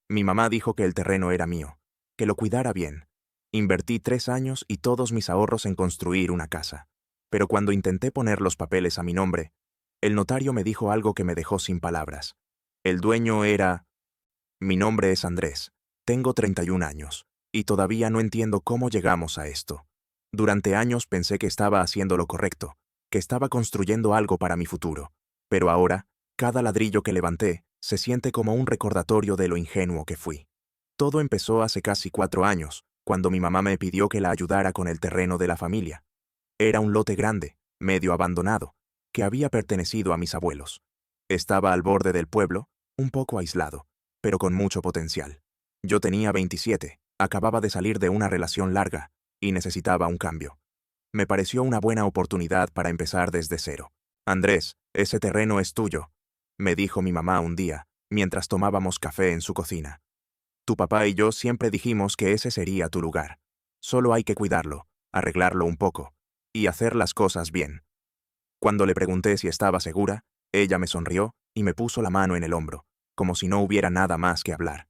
Mi mamá dijo que el terreno era mío, que lo cuidara bien. Invertí 3 años y todos mis ahorros en construir una casa. Pero cuando intenté poner los papeles a mi nombre, el notario me dijo algo que me dejó sin palabras. El dueño era... Mi nombre es Andrés. Tengo 31 años, y todavía no entiendo cómo llegamos a esto. Durante años pensé que estaba haciendo lo correcto, que estaba construyendo algo para mi futuro. Pero ahora, cada ladrillo que levanté se siente como un recordatorio de lo ingenuo que fui. Todo empezó hace casi 4 años, cuando mi mamá me pidió que la ayudara con el terreno de la familia. Era un lote grande, medio abandonado, que había pertenecido a mis abuelos. Estaba al borde del pueblo, un poco aislado, pero con mucho potencial. Yo tenía 27, acababa de salir de una relación larga, y necesitaba un cambio. Me pareció una buena oportunidad para empezar desde cero. Andrés, ese terreno es tuyo, me dijo mi mamá un día, mientras tomábamos café en su cocina. Tu papá y yo siempre dijimos que ese sería tu lugar. Solo hay que cuidarlo, arreglarlo un poco, y hacer las cosas bien. Cuando le pregunté si estaba segura, ella me sonrió y me puso la mano en el hombro, como si no hubiera nada más que hablar.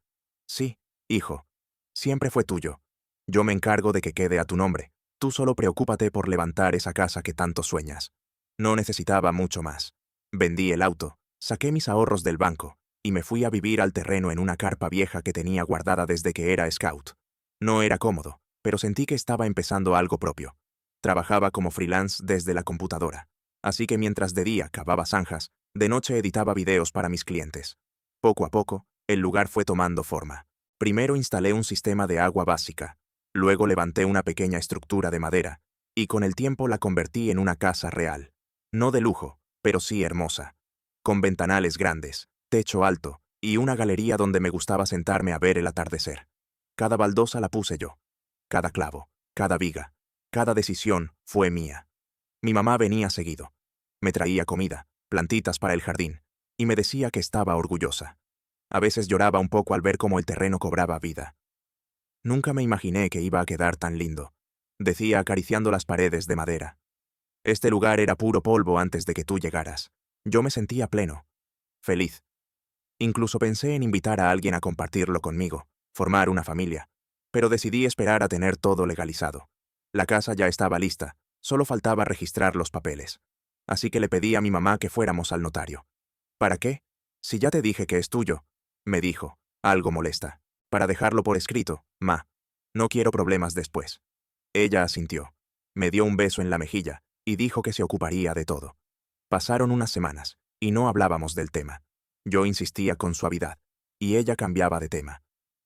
Sí, hijo, siempre fue tuyo. Yo me encargo de que quede a tu nombre. Tú solo preocúpate por levantar esa casa que tanto sueñas. No necesitaba mucho más. Vendí el auto, saqué mis ahorros del banco, y me fui a vivir al terreno en una carpa vieja que tenía guardada desde que era scout. No era cómodo, pero sentí que estaba empezando algo propio. Trabajaba como freelance desde la computadora, así que mientras de día cavaba zanjas, de noche editaba videos para mis clientes. Poco a poco, el lugar fue tomando forma. Primero instalé un sistema de agua básica, luego levanté una pequeña estructura de madera, y con el tiempo la convertí en una casa real. No de lujo, pero sí hermosa. Con ventanales grandes, techo alto, y una galería donde me gustaba sentarme a ver el atardecer. Cada baldosa la puse yo. Cada clavo, cada viga, cada decisión fue mía. Mi mamá venía seguido. Me traía comida, plantitas para el jardín, y me decía que estaba orgullosa. A veces lloraba un poco al ver cómo el terreno cobraba vida. Nunca me imaginé que iba a quedar tan lindo, decía acariciando las paredes de madera. Este lugar era puro polvo antes de que tú llegaras. Yo me sentía pleno, feliz. Incluso pensé en invitar a alguien a compartirlo conmigo, formar una familia, pero decidí esperar a tener todo legalizado. La casa ya estaba lista, solo faltaba registrar los papeles. Así que le pedí a mi mamá que fuéramos al notario. ¿Para qué? Si ya te dije que es tuyo, me dijo, algo molesta. Para dejarlo por escrito, ma. No quiero problemas después. Ella asintió. Me dio un beso en la mejilla y dijo que se ocuparía de todo. Pasaron unas semanas, y no hablábamos del tema. Yo insistía con suavidad, y ella cambiaba de tema.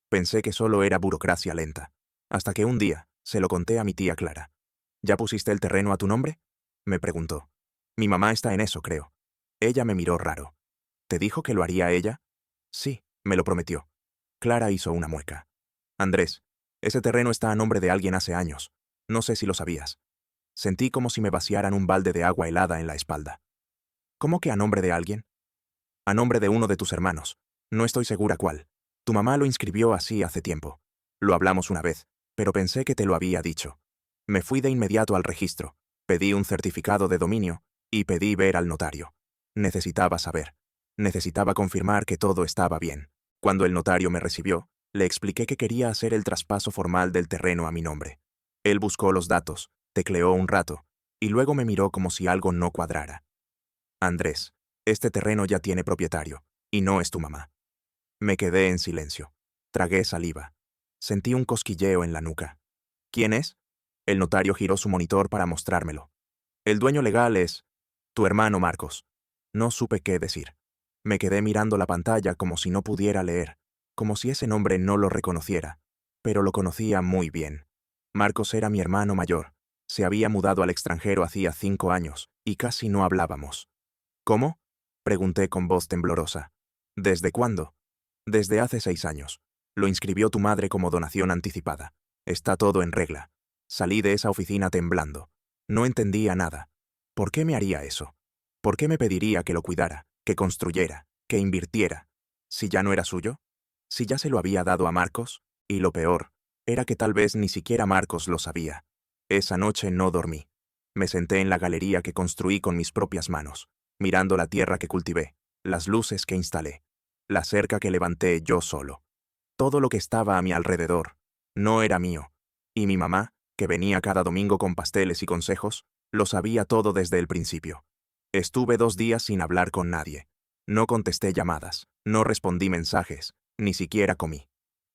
Pensé que solo era burocracia lenta, hasta que un día se lo conté a mi tía Clara. ¿Ya pusiste el terreno a tu nombre?, me preguntó. Mi mamá está en eso, creo. Ella me miró raro. ¿Te dijo que lo haría ella? Sí, me lo prometió. Clara hizo una mueca. Andrés, ese terreno está a nombre de alguien hace años. No sé si lo sabías. Sentí como si me vaciaran un balde de agua helada en la espalda. ¿Cómo que a nombre de alguien? A nombre de uno de tus hermanos. No estoy segura cuál. Tu mamá lo inscribió así hace tiempo. Lo hablamos una vez, pero pensé que te lo había dicho. Me fui de inmediato al registro, pedí un certificado de dominio y pedí ver al notario. Necesitaba saber. Necesitaba confirmar que todo estaba bien. Cuando el notario me recibió, le expliqué que quería hacer el traspaso formal del terreno a mi nombre. Él buscó los datos, tecleó un rato, y luego me miró como si algo no cuadrara. Andrés, este terreno ya tiene propietario, y no es tu mamá. Me quedé en silencio. Tragué saliva. Sentí un cosquilleo en la nuca. ¿Quién es? El notario giró su monitor para mostrármelo. El dueño legal es... tu hermano Marcos. No supe qué decir. Me quedé mirando la pantalla como si no pudiera leer, como si ese nombre no lo reconociera, pero lo conocía muy bien. Marcos era mi hermano mayor. Se había mudado al extranjero hacía 5 años, y casi no hablábamos. ¿Cómo?, pregunté con voz temblorosa. ¿Desde cuándo? Desde hace 6 años. Lo inscribió tu madre como donación anticipada. Está todo en regla. Salí de esa oficina temblando. No entendía nada. ¿Por qué me haría eso? ¿Por qué me pediría que lo cuidara, que construyera, que invirtiera? ¿Si ya no era suyo? ¿Si ya se lo había dado a Marcos? Y lo peor, era que tal vez ni siquiera Marcos lo sabía. Esa noche no dormí. Me senté en la galería que construí con mis propias manos, mirando la tierra que cultivé, las luces que instalé, la cerca que levanté yo solo. Todo lo que estaba a mi alrededor no era mío. Y mi mamá, que venía cada domingo con pasteles y consejos, lo sabía todo desde el principio. Estuve 2 días sin hablar con nadie. No contesté llamadas, no respondí mensajes, ni siquiera comí.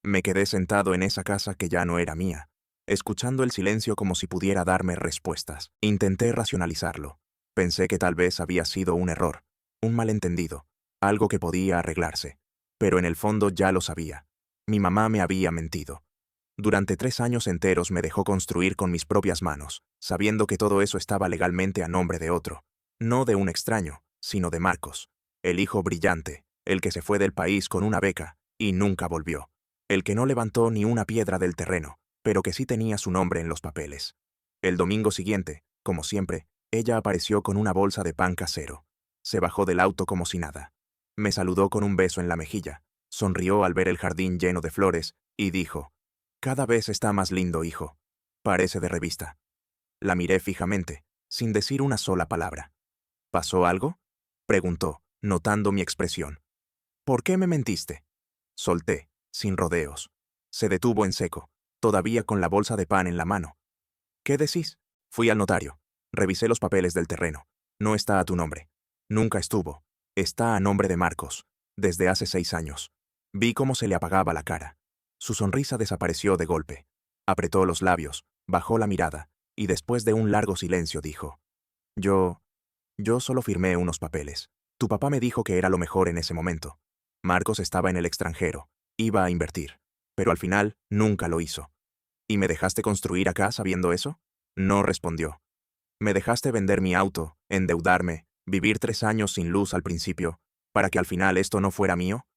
Me quedé sentado en esa casa que ya no era mía, escuchando el silencio como si pudiera darme respuestas. Intenté racionalizarlo. Pensé que tal vez había sido un error, un malentendido, algo que podía arreglarse. Pero en el fondo ya lo sabía. Mi mamá me había mentido. Durante 3 años enteros me dejó construir con mis propias manos, sabiendo que todo eso estaba legalmente a nombre de otro. No de un extraño, sino de Marcos, el hijo brillante, el que se fue del país con una beca y nunca volvió. El que no levantó ni una piedra del terreno, pero que sí tenía su nombre en los papeles. El domingo siguiente, como siempre, ella apareció con una bolsa de pan casero. Se bajó del auto como si nada. Me saludó con un beso en la mejilla, sonrió al ver el jardín lleno de flores y dijo: «Cada vez está más lindo, hijo. Parece de revista». La miré fijamente, sin decir una sola palabra. «¿Pasó algo?», preguntó, notando mi expresión. «¿Por qué me mentiste?». Solté, sin rodeos. Se detuvo en seco, todavía con la bolsa de pan en la mano. «¿Qué decís?». «Fui al notario. Revisé los papeles del terreno. No está a tu nombre. Nunca estuvo. Está a nombre de Marcos, desde hace 6 años». Vi cómo se le apagaba la cara. Su sonrisa desapareció de golpe. Apretó los labios, bajó la mirada, y después de un largo silencio dijo: Yo solo firmé unos papeles. Tu papá me dijo que era lo mejor en ese momento. Marcos estaba en el extranjero, iba a invertir, pero al final nunca lo hizo. ¿Y me dejaste construir acá sabiendo eso?». No respondió. «Me dejaste vender mi auto, endeudarme, vivir 3 años sin luz al principio, para que al final esto no fuera mío».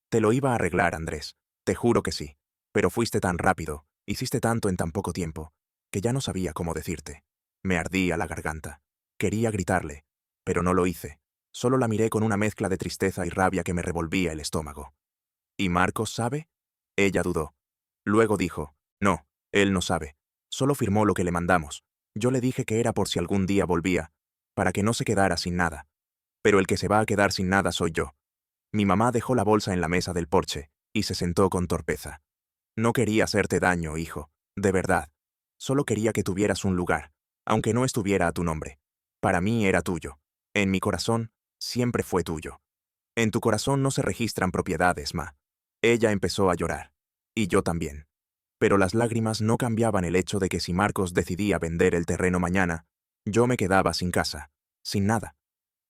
«Te lo iba a arreglar, Andrés. Te juro que sí. Pero fuiste tan rápido, hiciste tanto en tan poco tiempo, que ya no sabía cómo decirte». Me ardía la garganta. Quería gritarle, pero no lo hice. Solo la miré con una mezcla de tristeza y rabia que me revolvía el estómago. «¿Y Marcos sabe?». Ella dudó. Luego dijo: «No, él no sabe. Solo firmó lo que le mandamos. Yo le dije que era por si algún día volvía, para que no se quedara sin nada. Pero el que se va a quedar sin nada soy yo». Mi mamá dejó la bolsa en la mesa del porche y se sentó con torpeza. «No quería hacerte daño, hijo, de verdad. Solo quería que tuvieras un lugar, aunque no estuviera a tu nombre. Para mí era tuyo. En mi corazón, siempre fue tuyo. En tu corazón no se registran propiedades, ma». Ella empezó a llorar. Y yo también. Pero las lágrimas no cambiaban el hecho de que si Marcos decidía vender el terreno mañana, yo me quedaba sin casa, sin nada.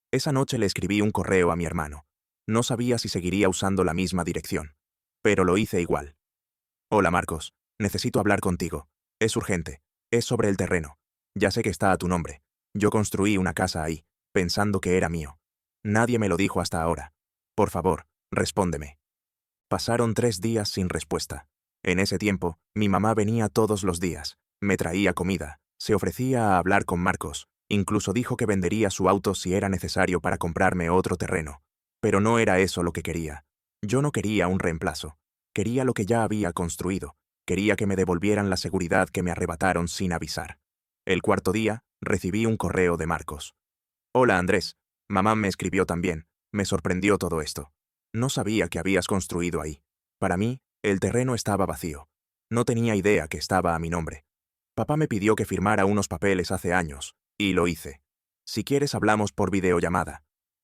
Esa noche le escribí un correo a mi hermano. No sabía si seguiría usando la misma dirección, pero lo hice igual. «Hola, Marcos. Necesito hablar contigo. Es urgente. Es sobre el terreno. Ya sé que está a tu nombre. Yo construí una casa ahí, pensando que era mío. Nadie me lo dijo hasta ahora. Por favor, respóndeme». Pasaron 3 días sin respuesta. En ese tiempo, mi mamá venía todos los días, me traía comida, se ofrecía a hablar con Marcos, incluso dijo que vendería su auto si era necesario para comprarme otro terreno. Pero no era eso lo que quería. Yo no quería un reemplazo. Quería lo que ya había construido. Quería que me devolvieran la seguridad que me arrebataron sin avisar. El cuarto día, recibí un correo de Marcos. «Hola, Andrés. Mamá me escribió también. Me sorprendió todo esto. No sabía que habías construido ahí. Para mí, el terreno estaba vacío. No tenía idea que estaba a mi nombre. Papá me pidió que firmara unos papeles hace años, y lo hice. Si quieres hablamos por videollamada».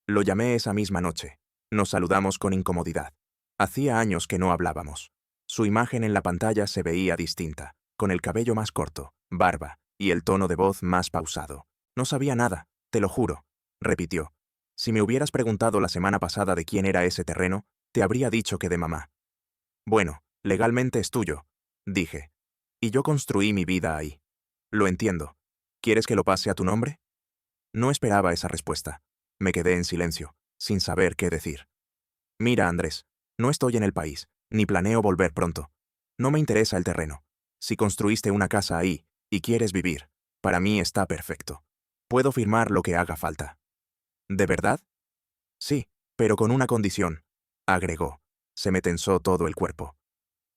Lo llamé esa misma noche. Nos saludamos con incomodidad. Hacía años que no hablábamos. Su imagen en la pantalla se veía distinta, con el cabello más corto, barba, y el tono de voz más pausado. «No sabía nada, te lo juro», repitió. «Si me hubieras preguntado la semana pasada de quién era ese terreno, te habría dicho que de mamá». «Bueno, legalmente es tuyo», dije. «Y yo construí mi vida ahí». «Lo entiendo. ¿Quieres que lo pase a tu nombre?». No esperaba esa respuesta. Me quedé en silencio, sin saber qué decir. «Mira, Andrés, no estoy en el país, ni planeo volver pronto. No me interesa el terreno. Si construiste una casa ahí, y quieres vivir, para mí está perfecto. Puedo firmar lo que haga falta». «¿De verdad?». «Sí, pero con una condición», agregó. Se me tensó todo el cuerpo.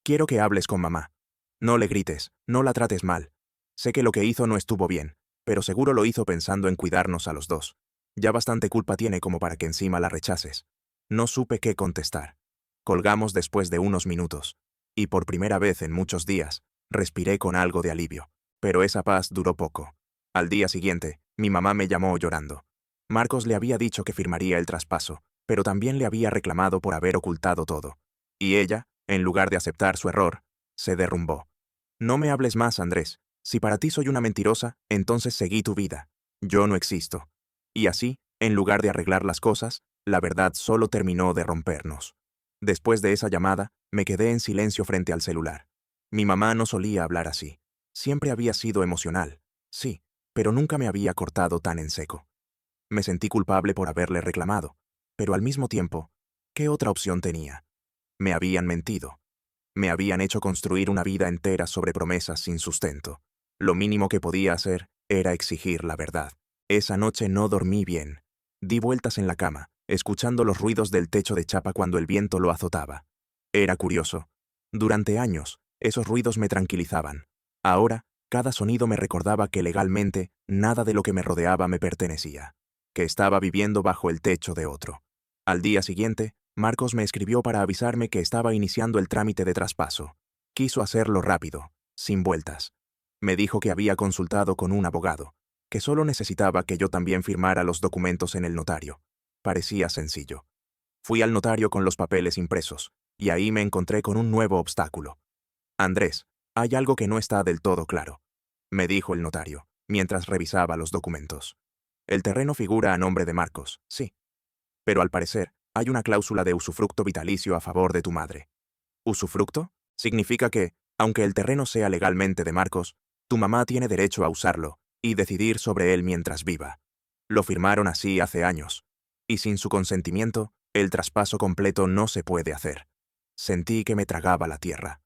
«Quiero que hables con mamá. No le grites, no la trates mal. Sé que lo que hizo no estuvo bien, pero seguro lo hizo pensando en cuidarnos a los dos. Ya bastante culpa tiene como para que encima la rechaces». No supe qué contestar. Colgamos después de unos minutos, y por primera vez en muchos días, respiré con algo de alivio. Pero esa paz duró poco. Al día siguiente, mi mamá me llamó llorando. Marcos le había dicho que firmaría el traspaso, pero también le había reclamado por haber ocultado todo. Y ella, en lugar de aceptar su error, se derrumbó. No me hables más, Andrés. Si para ti soy una mentirosa, entonces seguí tu vida. Yo no existo. Y así, en lugar de arreglar las cosas, la verdad solo terminó de rompernos. Después de esa llamada, me quedé en silencio frente al celular. Mi mamá no solía hablar así. Siempre había sido emocional, sí, pero nunca me había cortado tan en seco. Me sentí culpable por haberle reclamado, pero al mismo tiempo, ¿qué otra opción tenía? Me habían mentido. Me habían hecho construir una vida entera sobre promesas sin sustento. Lo mínimo que podía hacer era exigir la verdad. Esa noche no dormí bien. Di vueltas en la cama, escuchando los ruidos del techo de chapa cuando el viento lo azotaba. Era curioso. Durante años, esos ruidos me tranquilizaban. Ahora, cada sonido me recordaba que legalmente nada de lo que me rodeaba me pertenecía, que estaba viviendo bajo el techo de otro. Al día siguiente, Marcos me escribió para avisarme que estaba iniciando el trámite de traspaso. Quiso hacerlo rápido, sin vueltas. Me dijo que había consultado con un abogado, que solo necesitaba que yo también firmara los documentos en el notario. Parecía sencillo. Fui al notario con los papeles impresos, y ahí me encontré con un nuevo obstáculo. Andrés, hay algo que no está del todo claro, me dijo el notario, mientras revisaba los documentos. El terreno figura a nombre de Marcos, sí. Pero al parecer, hay una cláusula de usufructo vitalicio a favor de tu madre. ¿Usufructo? Significa que, aunque el terreno sea legalmente de Marcos, tu mamá tiene derecho a usarlo y decidir sobre él mientras viva. Lo firmaron así hace años, y sin su consentimiento, el traspaso completo no se puede hacer. Sentí que me tragaba la tierra.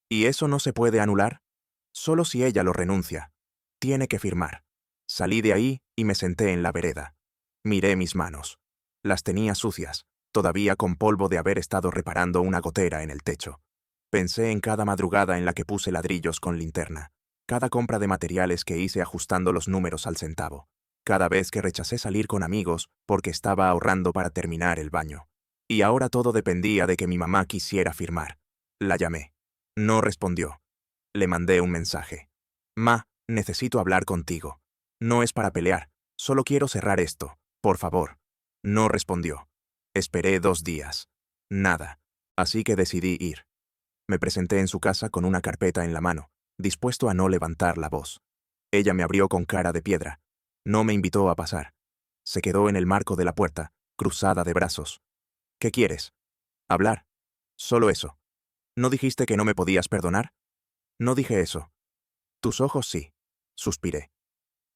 ¿Y eso no se puede anular? Solo si ella lo renuncia. Tiene que firmar. Salí de ahí y me senté en la vereda. Miré mis manos. Las tenía sucias, todavía con polvo de haber estado reparando una gotera en el techo. Pensé en cada madrugada en la que puse ladrillos con linterna, cada compra de materiales que hice ajustando los números al centavo, cada vez que rechacé salir con amigos porque estaba ahorrando para terminar el baño. Y ahora todo dependía de que mi mamá quisiera firmar. La llamé. No respondió. Le mandé un mensaje. Ma, necesito hablar contigo. No es para pelear, solo quiero cerrar esto, por favor. No respondió. Esperé 2 días. Nada. Así que decidí ir. Me presenté en su casa con una carpeta en la mano, dispuesto a no levantar la voz. Ella me abrió con cara de piedra. No me invitó a pasar. Se quedó en el marco de la puerta, cruzada de brazos. ¿Qué quieres? Hablar. Solo eso. ¿No dijiste que no me podías perdonar? No dije eso. Tus ojos sí. Suspiré.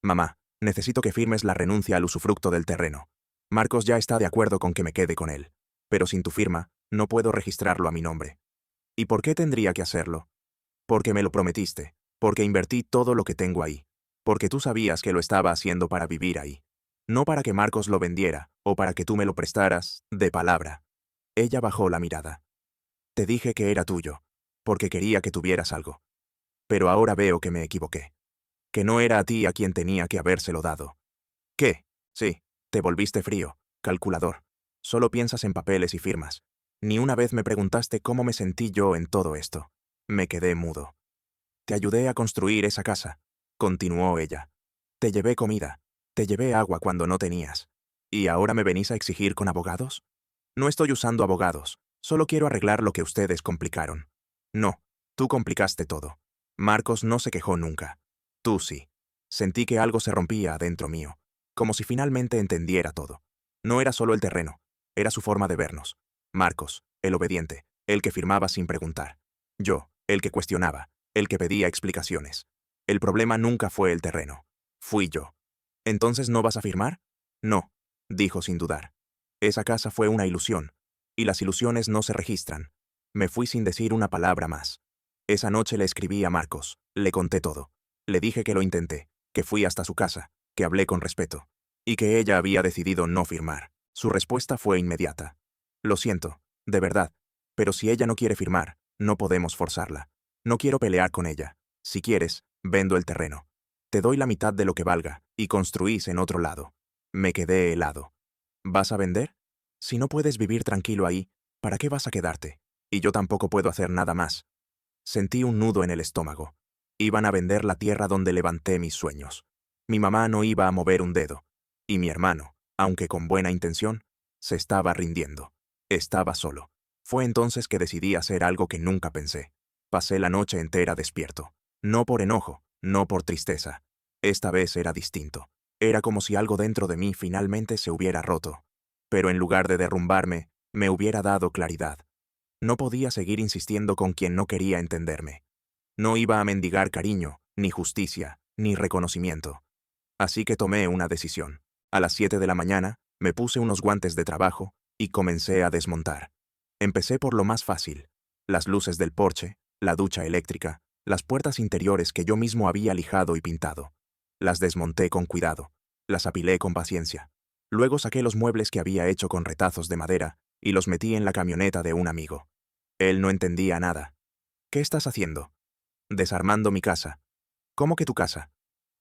Mamá, necesito que firmes la renuncia al usufructo del terreno. Marcos ya está de acuerdo con que me quede con él. Pero sin tu firma, no puedo registrarlo a mi nombre. ¿Y por qué tendría que hacerlo? Porque me lo prometiste, porque invertí todo lo que tengo ahí, porque tú sabías que lo estaba haciendo para vivir ahí. No para que Marcos lo vendiera, o para que tú me lo prestaras, de palabra. Ella bajó la mirada. Te dije que era tuyo, porque quería que tuvieras algo. Pero ahora veo que me equivoqué. Que no era a ti a quien tenía que habérselo dado. ¿Qué? Sí, te volviste frío, calculador. Solo piensas en papeles y firmas. Ni una vez me preguntaste cómo me sentí yo en todo esto. Me quedé mudo. Te ayudé a construir esa casa, continuó ella. Te llevé comida, te llevé agua cuando no tenías. ¿Y ahora me venís a exigir con abogados? No estoy usando abogados, solo quiero arreglar lo que ustedes complicaron. No, tú complicaste todo. Marcos no se quejó nunca. Tú sí. Sentí que algo se rompía adentro mío, como si finalmente entendiera todo. No era solo el terreno, era su forma de vernos. Marcos, el obediente, el que firmaba sin preguntar. Yo, el que cuestionaba, el que pedía explicaciones. El problema nunca fue el terreno. Fui yo. ¿Entonces no vas a firmar? No, dijo sin dudar. Esa casa fue una ilusión, y las ilusiones no se registran. Me fui sin decir una palabra más. Esa noche le escribí a Marcos, le conté todo. Le dije que lo intenté, que fui hasta su casa, que hablé con respeto, y que ella había decidido no firmar. Su respuesta fue inmediata. Lo siento, de verdad, pero si ella no quiere firmar, no podemos forzarla. No quiero pelear con ella. Si quieres, vendo el terreno. Te doy la mitad de lo que valga, y construís en otro lado. Me quedé helado. ¿Vas a vender? Si no puedes vivir tranquilo ahí, ¿Para qué vas a quedarte? Y yo tampoco puedo hacer nada más. Sentí un nudo en el estómago. Iban a vender la tierra donde levanté mis sueños. Mi mamá no iba a mover un dedo. Y mi hermano, aunque con buena intención, se estaba rindiendo. Estaba solo. Fue entonces que decidí hacer algo que nunca pensé. Pasé la noche entera despierto. No por enojo, no por tristeza. Esta vez era distinto. Era como si algo dentro de mí finalmente se hubiera roto. Pero en lugar de derrumbarme, me hubiera dado claridad. No podía seguir insistiendo con quien no quería entenderme. No iba a mendigar cariño, ni justicia, ni reconocimiento. Así que tomé una decisión. A las 7 de la mañana, me puse unos guantes de trabajo y comencé a desmontar. Empecé por lo más fácil: las luces del porche, la ducha eléctrica, las puertas interiores que yo mismo había lijado y pintado. Las desmonté con cuidado, las apilé con paciencia. Luego saqué los muebles que había hecho con retazos de madera y los metí en la camioneta de un amigo. Él no entendía nada. ¿Qué estás haciendo? Desarmando mi casa. ¿Cómo que tu casa?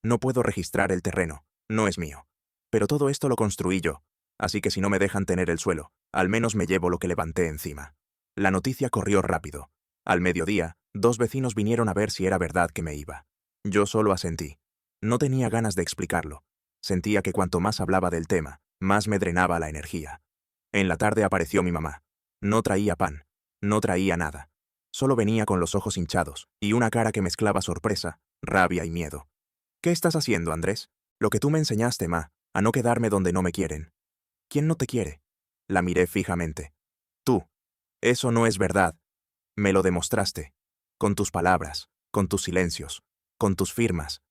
No puedo registrar el terreno, no es mío. Pero todo esto lo construí yo, así que si no me dejan tener el suelo, al menos me llevo lo que levanté encima. La noticia corrió rápido. Al mediodía, 2 vecinos vinieron a ver si era verdad que me iba. Yo solo asentí. No tenía ganas de explicarlo. Sentía que cuanto más hablaba del tema, más me drenaba la energía. En la tarde apareció mi mamá. No traía pan, no traía nada. Solo venía con los ojos hinchados y una cara que mezclaba sorpresa, rabia y miedo. ¿Qué estás haciendo, Andrés? Lo que tú me enseñaste, ma, a no quedarme donde no me quieren. ¿Quién no te quiere? La miré fijamente. Tú. Eso no es verdad. Me lo demostraste. Con tus palabras, con tus silencios, con tus firmas.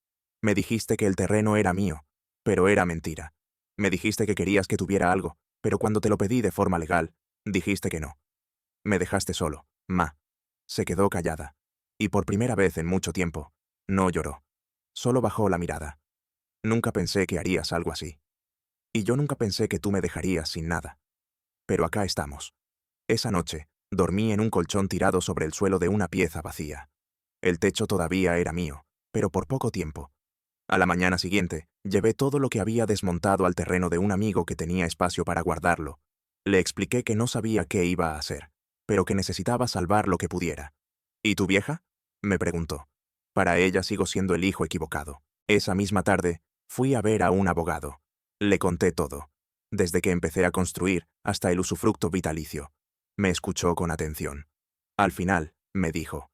Me dijiste que el terreno era mío, pero era mentira. Me dijiste que querías que tuviera algo, pero cuando te lo pedí de forma legal, dijiste que no. Me dejaste solo, ma. Se quedó callada. Y por primera vez en mucho tiempo, no lloró. Solo bajó la mirada. Nunca pensé que harías algo así. Y yo nunca pensé que tú me dejarías sin nada. Pero acá estamos. Esa noche, dormí en un colchón tirado sobre el suelo de una pieza vacía. El techo todavía era mío, pero por poco tiempo. A la mañana siguiente, llevé todo lo que había desmontado al terreno de un amigo que tenía espacio para guardarlo. Le expliqué que no sabía qué iba a hacer, pero que necesitaba salvar lo que pudiera. ¿Y tu vieja? Me preguntó. Para ella sigo siendo el hijo equivocado. Esa misma tarde, fui a ver a un abogado. Le conté todo, desde que empecé a construir hasta el usufructo vitalicio. Me escuchó con atención. Al final, me dijo: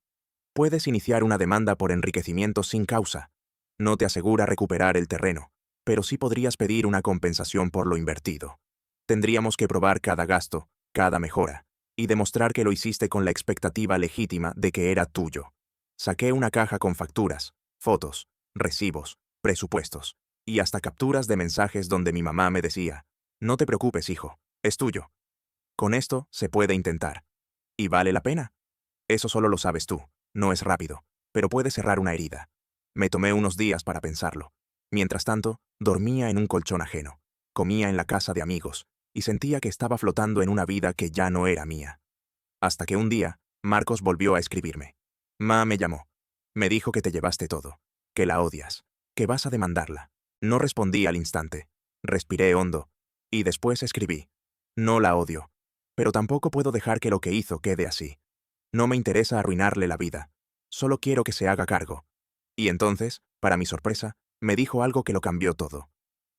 puedes iniciar una demanda por enriquecimiento sin causa. No te asegura recuperar el terreno, pero sí podrías pedir una compensación por lo invertido. Tendríamos que probar cada gasto, cada mejora, y demostrar que lo hiciste con la expectativa legítima de que era tuyo. Saqué una caja con facturas, fotos, recibos, presupuestos, y hasta capturas de mensajes donde mi mamá me decía: no te preocupes, hijo, es tuyo. Con esto se puede intentar. ¿Y vale la pena? Eso solo lo sabes tú, no es rápido, pero puede cerrar una herida. Me tomé unos días para pensarlo. Mientras tanto, dormía en un colchón ajeno, comía en la casa de amigos, y sentía que estaba flotando en una vida que ya no era mía. Hasta que un día, Marcos volvió a escribirme. Ma me llamó. Me dijo que te llevaste todo, que la odias, que vas a demandarla. No respondí al instante. Respiré hondo, y después escribí: no la odio, pero tampoco puedo dejar que lo que hizo quede así. No me interesa arruinarle la vida, solo quiero que se haga cargo. Y entonces, para mi sorpresa, me dijo algo que lo cambió todo.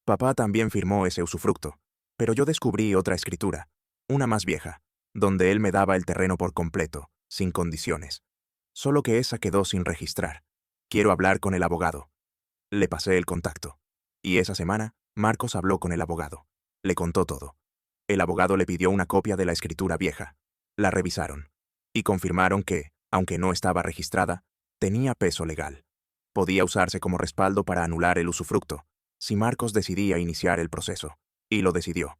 Papá también firmó ese usufructo, pero yo descubrí otra escritura, una más vieja, donde él me daba el terreno por completo, sin condiciones. Solo que esa quedó sin registrar. Quiero hablar con el abogado. Le pasé el contacto. Y esa semana, Marcos habló con el abogado. Le contó todo. El abogado le pidió una copia de la escritura vieja. La revisaron. Y confirmaron que, aunque no estaba registrada, tenía peso legal. Podía usarse como respaldo para anular el usufructo, si Marcos decidía iniciar el proceso. Y lo decidió.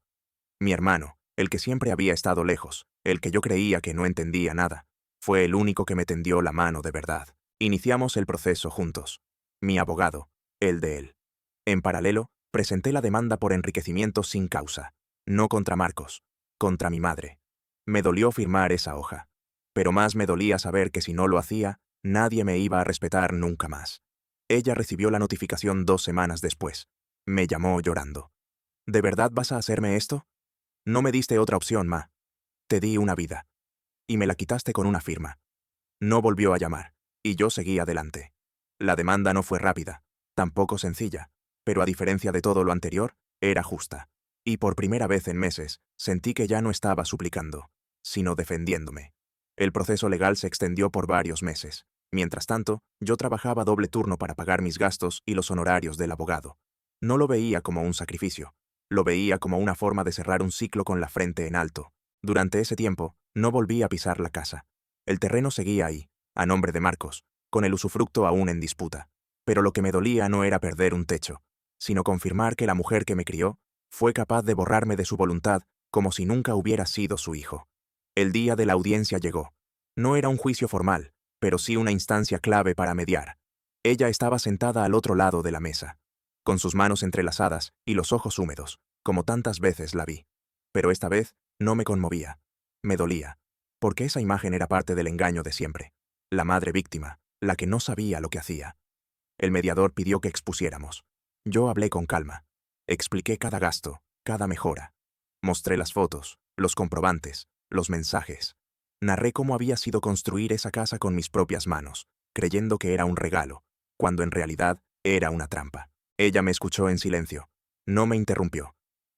Mi hermano, el que siempre había estado lejos, el que yo creía que no entendía nada, fue el único que me tendió la mano de verdad. Iniciamos el proceso juntos. Mi abogado, el de él. En paralelo, presenté la demanda por enriquecimiento sin causa. No contra Marcos, contra mi madre. Me dolió firmar esa hoja. Pero más me dolía saber que si no lo hacía, nadie me iba a respetar nunca más. Ella recibió la notificación 2 semanas después. Me llamó llorando. ¿De verdad vas a hacerme esto? No me diste otra opción, ma. Te di una vida. Y me la quitaste con una firma. No volvió a llamar, y yo seguí adelante. La demanda no fue rápida, tampoco sencilla, pero a diferencia de todo lo anterior, era justa. Y por primera vez en meses, sentí que ya no estaba suplicando, sino defendiéndome. El proceso legal se extendió por varios meses. Mientras tanto, yo trabajaba doble turno para pagar mis gastos y los honorarios del abogado. No lo veía como un sacrificio, lo veía como una forma de cerrar un ciclo con la frente en alto. Durante ese tiempo, no volví a pisar la casa. El terreno seguía ahí, a nombre de Marcos, con el usufructo aún en disputa. Pero lo que me dolía no era perder un techo, sino confirmar que la mujer que me crió fue capaz de borrarme de su voluntad como si nunca hubiera sido su hijo. El día de la audiencia llegó. No era un juicio formal, pero sí una instancia clave para mediar. Ella estaba sentada al otro lado de la mesa, con sus manos entrelazadas y los ojos húmedos, como tantas veces la vi. Pero esta vez no me conmovía, me dolía, porque esa imagen era parte del engaño de siempre. La madre víctima, la que no sabía lo que hacía. El mediador pidió que expusiéramos. Yo hablé con calma. Expliqué cada gasto, cada mejora. Mostré las fotos, los comprobantes, los mensajes. Narré cómo había sido construir esa casa con mis propias manos, creyendo que era un regalo, cuando en realidad era una trampa. Ella me escuchó en silencio. No me interrumpió.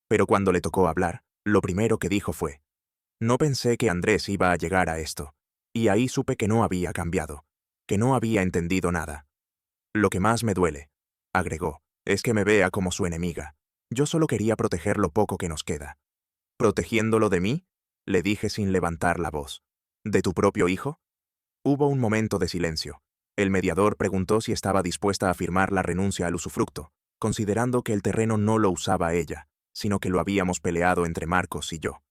Pero cuando le tocó hablar, lo primero que dijo fue: no pensé que Andrés iba a llegar a esto. Y ahí supe que no había cambiado, que no había entendido nada. Lo que más me duele, agregó, es que me vea como su enemiga. Yo solo quería proteger lo poco que nos queda. ¿Protegiéndolo de mí? Le dije sin levantar la voz. ¿De tu propio hijo? Hubo un momento de silencio. El mediador preguntó si estaba dispuesta a firmar la renuncia al usufructo, considerando que el terreno no lo usaba ella, sino que lo habíamos peleado entre Marcos y yo.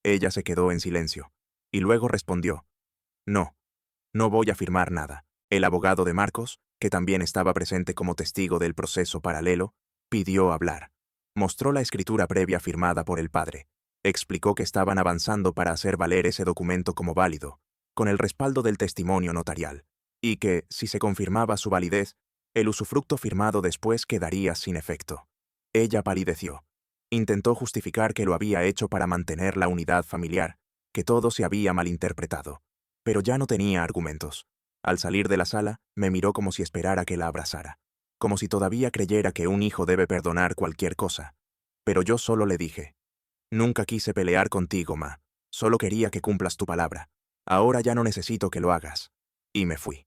Ella se quedó en silencio, y luego respondió: no, no voy a firmar nada. El abogado de Marcos, que también estaba presente como testigo del proceso paralelo, pidió hablar. Mostró la escritura previa firmada por el padre. Explicó que estaban avanzando para hacer valer ese documento como válido, con el respaldo del testimonio notarial, y que, si se confirmaba su validez, el usufructo firmado después quedaría sin efecto. Ella palideció. Intentó justificar que lo había hecho para mantener la unidad familiar, que todo se había malinterpretado. Pero ya no tenía argumentos. Al salir de la sala, me miró como si esperara que la abrazara, como si todavía creyera que un hijo debe perdonar cualquier cosa. Pero yo solo le dije: nunca quise pelear contigo, ma. Solo quería que cumplas tu palabra. Ahora ya no necesito que lo hagas. Y me fui.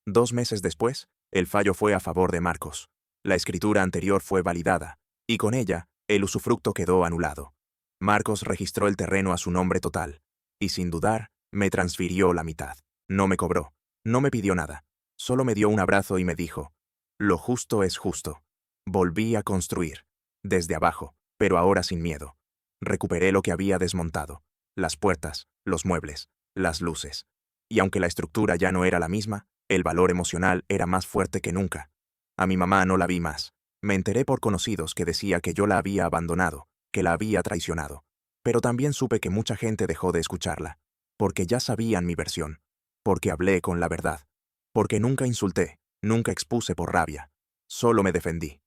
2 meses después, el fallo fue a favor de Marcos. La escritura anterior fue validada, y con ella, el usufructo quedó anulado. Marcos registró el terreno a su nombre total, y sin dudar, me transfirió la mitad. No me cobró, no me pidió nada, solo me dio un abrazo y me dijo: lo justo es justo. Volví a construir, desde abajo, pero ahora sin miedo. Recuperé lo que había desmontado, las puertas, los muebles, las luces. Y aunque la estructura ya no era la misma, el valor emocional era más fuerte que nunca. A mi mamá no la vi más. Me enteré por conocidos que decía que yo la había abandonado, que la había traicionado. Pero también supe que mucha gente dejó de escucharla, porque ya sabían mi versión, porque hablé con la verdad, porque nunca insulté, nunca expuse por rabia, solo me defendí.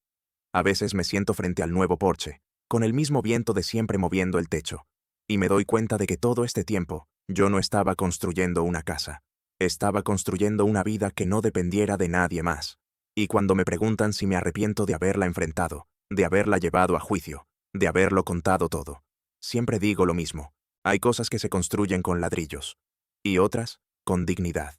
A veces me siento frente al nuevo porche, con el mismo viento de siempre moviendo el techo, y me doy cuenta de que todo este tiempo yo no estaba construyendo una casa, estaba construyendo una vida que no dependiera de nadie más. Y cuando me preguntan si me arrepiento de haberla enfrentado, de haberla llevado a juicio, de haberlo contado todo, siempre digo lo mismo: hay cosas que se construyen con ladrillos, y otras con dignidad.